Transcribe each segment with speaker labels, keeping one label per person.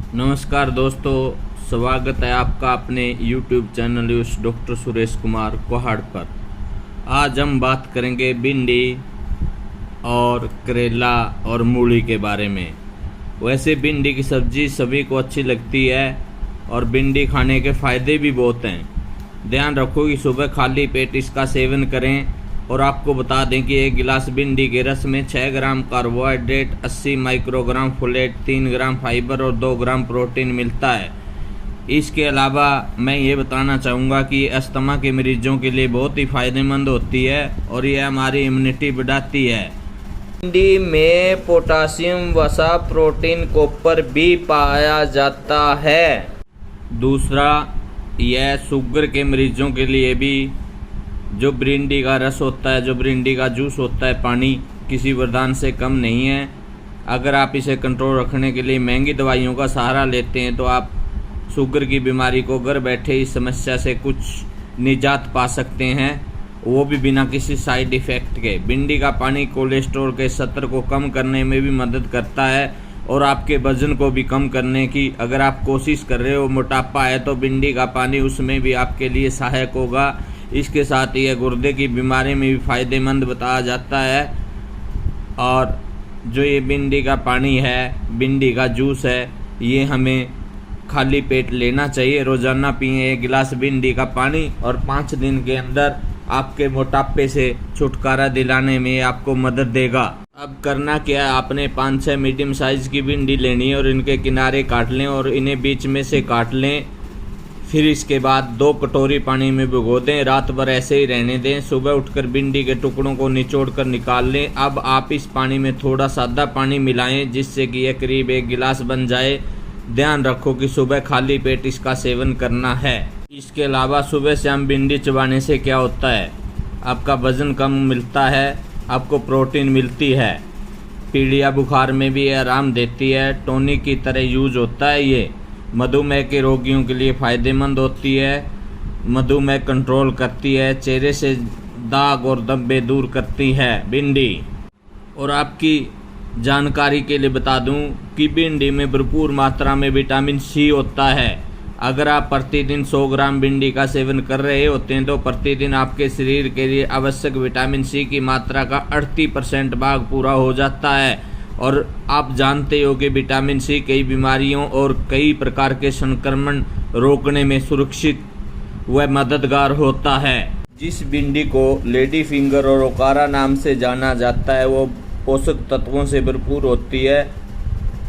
Speaker 1: नमस्कार दोस्तों, स्वागत है आपका अपने YouTube channel doctor Suresh Kumar Kohar पर। आज हम बात करेंगे भिंडी और करेला और मूली के बारे में। वैसे भिंडी की सब्ज़ी सभी को अच्छी लगती है और भिंडी खाने के फ़ायदे भी बहुत हैं। ध्यान रखो कि सुबह खाली पेट इसका सेवन करें। और आपको बता दें कि एक गिलास भिंडी के रस में 6 ग्राम कार्बोहाइड्रेट, 80 माइक्रोग्राम फोलेट, 3 ग्राम फाइबर और 2 ग्राम प्रोटीन मिलता है। इसके अलावा मैं ये बताना चाहूँगा कि अस्थमा के मरीजों के लिए बहुत ही फ़ायदेमंद होती है और ये हमारी इम्यूनिटी बढ़ाती है। भिंडी में पोटासियम, वसा, प्रोटीन, कॉपर भी पाया जाता है। दूसरा, यह शुगर के मरीजों के लिए भी जो भिंडी का रस होता है, जो भिंडी का जूस होता है, पानी किसी वरदान से कम नहीं है। अगर आप इसे कंट्रोल रखने के लिए महंगी दवाइयों का सहारा लेते हैं तो आप शुगर की बीमारी को घर बैठे इस समस्या से कुछ निजात पा सकते हैं, वो भी बिना किसी साइड इफ़ेक्ट के। भिंडी का पानी कोलेस्ट्रॉल के स्तर को कम करने में भी मदद करता है और आपके वजन को भी कम करने की अगर आप कोशिश कर रहे हो, मोटापा है, तो भिंडी का पानी उसमें भी आपके लिए सहायक होगा। इसके साथ ही यह गुर्दे की बीमारी में भी फ़ायदेमंद बताया जाता है। और जो ये भिंडी का पानी है, भिंडी का जूस है, ये हमें खाली पेट लेना चाहिए। रोज़ाना पिए 1 गिलास भिंडी का पानी और 5 दिन के अंदर आपके मोटापे से छुटकारा दिलाने में आपको मदद देगा। अब करना क्या है, आपने 5-6 मीडियम साइज़ की भिंडी लेनी है और इनके किनारे काट लें और इन्हें बीच में से काट लें। फिर इसके बाद 2 कटोरी पानी में भिगो दें, रात भर ऐसे ही रहने दें। सुबह उठकर भिंडी के टुकड़ों को निचोड़ कर निकाल लें। अब आप इस पानी में थोड़ा सादा पानी मिलाएं जिससे कि यह करीब 1 गिलास बन जाए। ध्यान रखो कि सुबह खाली पेट इसका सेवन करना है। इसके अलावा सुबह शाम भिंडी चबाने से क्या होता है, आपका वज़न कम मिलता है, आपको प्रोटीन मिलती है, पीलिया बुखार में भी आराम देती है, टॉनिक की तरह यूज होता है। ये मधुमेह के रोगियों के लिए फ़ायदेमंद होती है, मधुमेह कंट्रोल करती है, चेहरे से दाग और धब्बे दूर करती है भिंडी। और आपकी जानकारी के लिए बता दूं कि भिंडी में भरपूर मात्रा में विटामिन सी होता है। अगर आप प्रतिदिन 100 ग्राम भिंडी का सेवन कर रहे होते हैं तो प्रतिदिन आपके शरीर के लिए आवश्यक विटामिन सी की मात्रा का 38% भाग पूरा हो जाता है। और आप जानते हो कि विटामिन सी कई बीमारियों और कई प्रकार के संक्रमण रोकने में सुरक्षित व मददगार होता है। जिस भिंडी को लेडी फिंगर और ओकारा नाम से जाना जाता है वो पोषक तत्वों से भरपूर होती है।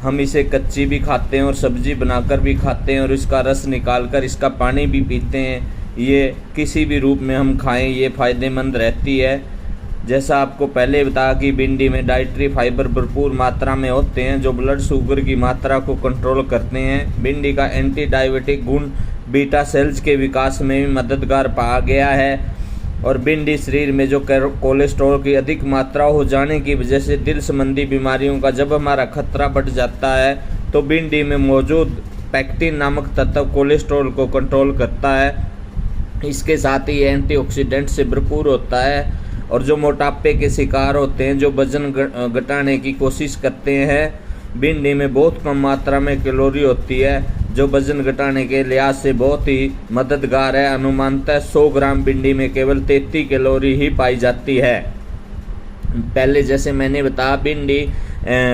Speaker 1: हम इसे कच्ची भी खाते हैं और सब्जी बनाकर भी खाते हैं और इसका रस निकालकर इसका पानी भी पीते हैं। ये किसी भी रूप में हम खाएं ये फ़ायदेमंद रहती है। जैसा आपको पहले बताया कि भिंडी में डाइटरी फाइबर भरपूर मात्रा में होते हैं जो ब्लड शुगर की मात्रा को कंट्रोल करते हैं। भिंडी का एंटी डायबिटिक गुण बीटा सेल्स के विकास में भी मददगार पाया गया है। और भिंडी शरीर में जो कोलेस्ट्रॉल की अधिक मात्रा हो जाने की वजह से दिल संबंधी बीमारियों का जब हमारा खतरा बढ़ जाता है तो भिंडी में मौजूद पेक्टिन नामक तत्व कोलेस्ट्रॉल को कंट्रोल करता है। इसके साथ ही एंटीऑक्सीडेंट से भरपूर होता है। और जो मोटापे के शिकार होते हैं, जो वजन घटाने की कोशिश करते हैं, भिंडी में बहुत कम मात्रा में कैलोरी होती है जो वजन घटाने के लिहाज से बहुत ही मददगार है। अनुमानतः 100 ग्राम भिंडी में केवल 33 कैलोरी ही पाई जाती है। पहले जैसे मैंने बताया, भिंडी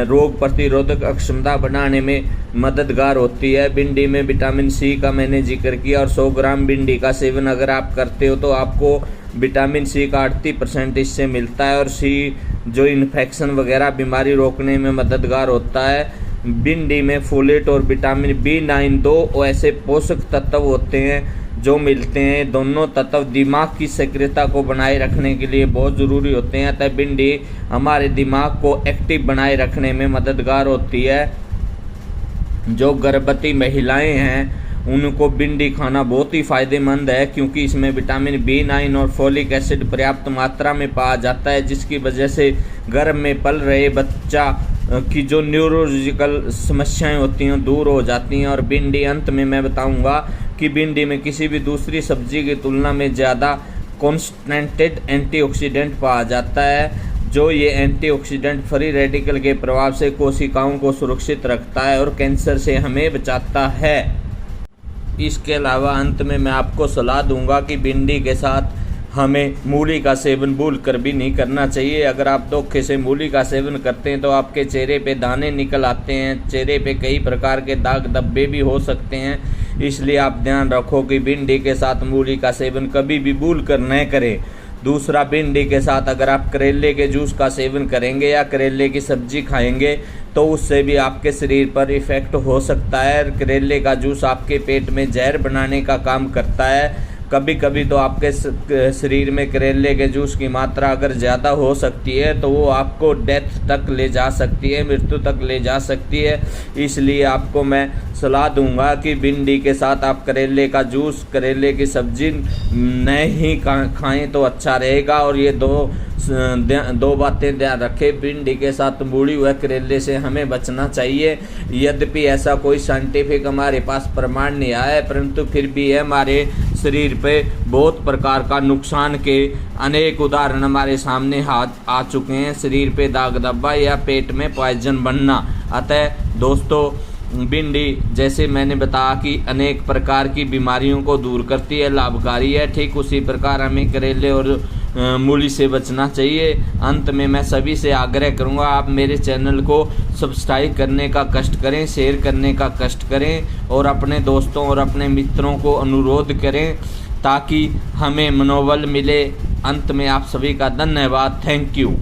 Speaker 1: रोग प्रतिरोधक क्षमता बढ़ाने में मददगार होती है। भिंडी में विटामिन सी का मैंने जिक्र किया और 100 ग्राम भिंडी का सेवन अगर आप करते हो तो आपको विटामिन सी का 38% इससे मिलता है। और सी जो इन्फेक्शन वगैरह बीमारी रोकने में मददगार होता है। भिंडी में फोलेट और विटामिन B9 2 ऐसे पोषक तत्व होते हैं जो मिलते हैं। दोनों तत्व दिमाग की सक्रियता को बनाए रखने के लिए बहुत ज़रूरी होते हैं। अतः भिंडी हमारे दिमाग को एक्टिव बनाए रखने में मददगार होती है। जो गर्भवती महिलाएं हैं उनको भिंडी खाना बहुत ही फ़ायदेमंद है क्योंकि इसमें विटामिन B9 और फोलिक एसिड पर्याप्त मात्रा में पाया जाता है जिसकी वजह से गर्भ में पल रहे बच्चा की जो न्यूरोलॉजिकल समस्याएं होती हैं दूर हो जाती हैं। और भिंडी, अंत में मैं बताऊंगा कि भिंडी में किसी भी दूसरी सब्जी की तुलना में ज़्यादा कॉन्सन्ट्रेटेड एंटीऑक्सीडेंट पाया जाता है जो ये एंटीऑक्सीडेंट फ्री रेडिकल के प्रभाव से कोशिकाओं को सुरक्षित रखता है और कैंसर से हमें बचाता है। इसके अलावा अंत में मैं आपको सलाह दूंगा कि भिंडी के साथ हमें मूली का सेवन भूल कर भी नहीं करना चाहिए। अगर आप धोखे से मूली का सेवन करते हैं तो आपके चेहरे पे दाने निकल आते हैं, चेहरे पे कई प्रकार के दाग धब्बे भी हो सकते हैं। इसलिए आप ध्यान रखो कि भिंडी के साथ मूली का सेवन कभी भी भूल कर न करें। दूसरा, भिंडी के साथ अगर आप करेले के जूस का सेवन करेंगे या करेले की सब्जी खाएंगे तो उससे भी आपके शरीर पर इफ़ेक्ट हो सकता है। करेले का जूस आपके पेट में जहर बनाने का काम करता है। कभी कभी तो आपके शरीर में करेले के जूस की मात्रा अगर ज़्यादा हो सकती है तो वो आपको डेथ तक ले जा सकती है, मृत्यु तक ले जा सकती है। इसलिए आपको मैं सलाह दूंगा कि भिंडी के साथ आप करेले का जूस, करेले की सब्जी नहीं खाएं तो अच्छा रहेगा। और ये दो बातें ध्यान रखें, भिंडी के साथ मूली हुए करेले से हमें बचना चाहिए। यद्यपि ऐसा कोई साइंटिफिक हमारे पास प्रमाण नहीं आया है, परंतु फिर भी हमारे शरीर पे बहुत प्रकार का नुकसान के अनेक उदाहरण हमारे सामने आ चुके हैं। शरीर पे दाग धब्बा या पेट में पॉइजन बनना। अतः दोस्तों, भिंडी जैसे मैंने बताया कि अनेक प्रकार की बीमारियों को दूर करती है, लाभकारी है, ठीक उसी प्रकार हमें करेले और मूली से बचना चाहिए। अंत में मैं सभी से आग्रह करूंगा, आप मेरे चैनल को सब्सक्राइब करने का कष्ट करें, शेयर करने का कष्ट करें और अपने दोस्तों और अपने मित्रों को अनुरोध करें ताकि हमें मनोबल मिले। अंत में आप सभी का धन्यवाद। Thank you.